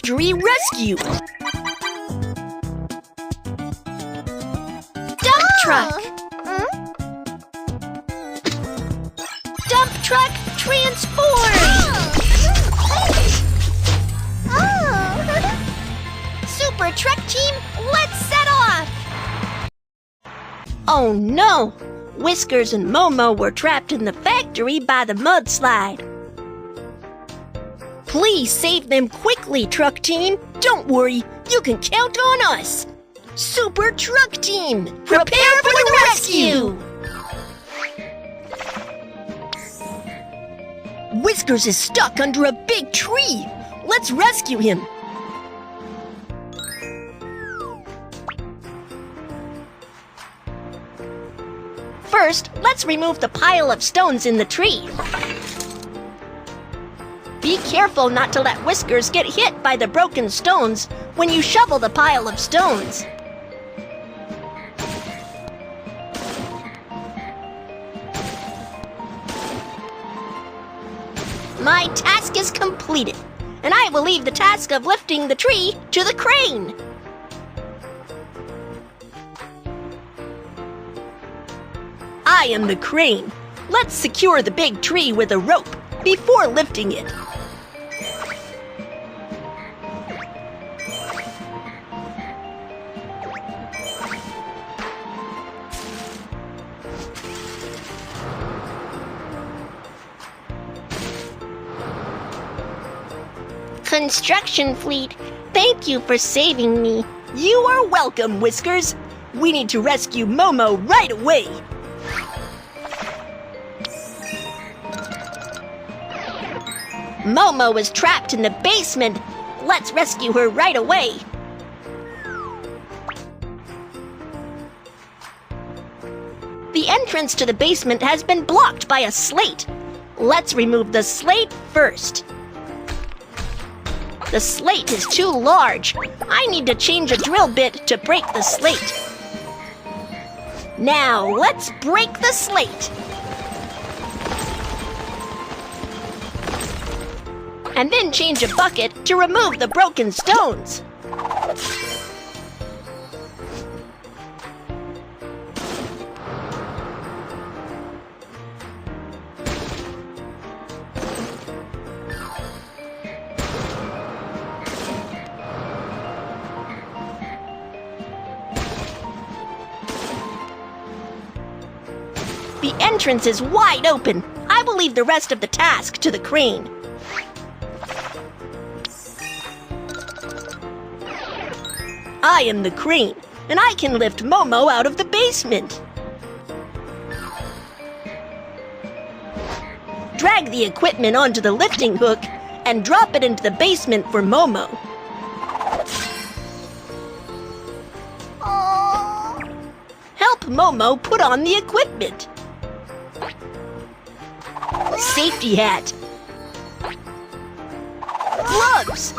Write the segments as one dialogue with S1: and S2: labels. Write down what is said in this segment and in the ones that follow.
S1: factory rescue. Dump truck. Dump truck transform. Super truck team, let's set off. Oh no! Whiskers and Momo were trapped in the factory by the mudslide. Please save them quickly, truck team. Don't worry, you can count on us. Super truck team, prepare for the rescue! Whiskers is stuck under a big tree. Let's rescue him. First, let's remove the pile of stones in the tree. Be careful not to let Whiskers get hit by the broken stones when you shovel the pile of stones. My task is completed, and I will leave the task of lifting the tree to the crane. I am the crane. Let's secure the big tree with a rope before lifting it. Construction fleet, thank you for saving me. You are welcome, Whiskers. We need to rescue Momo right away. Momo is trapped in the basement. Let's rescue her right away. The entrance to the basement has been blocked by a slate. Let's remove the slate first. The slate is too large. I need to change a drill bit to break the slate. Now, let's break the slate. And then change a bucket to remove the broken stones. The entrance is wide open. I will leave the rest of the task to the crane. I am the crane, and I can lift Momo out of the basement. Drag the equipment onto the lifting hook and drop it into the basement for Momo. Help Momo put on the equipment. Safety hat. Gloves.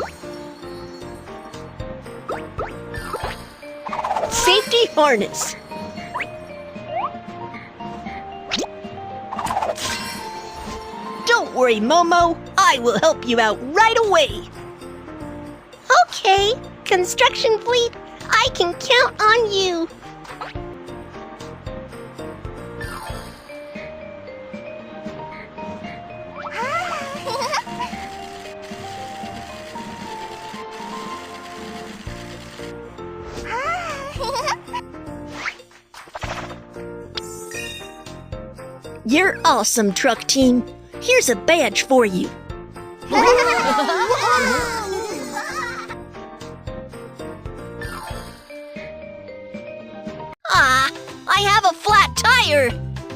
S1: Safety harness. Don't worry, Momo. I will help you out right away. Okay, construction fleet, I can count on you. You're awesome, truck team. Here's a badge for you. Ah, I have a flat tire.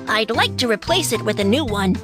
S1: I'd like to replace it with a new one.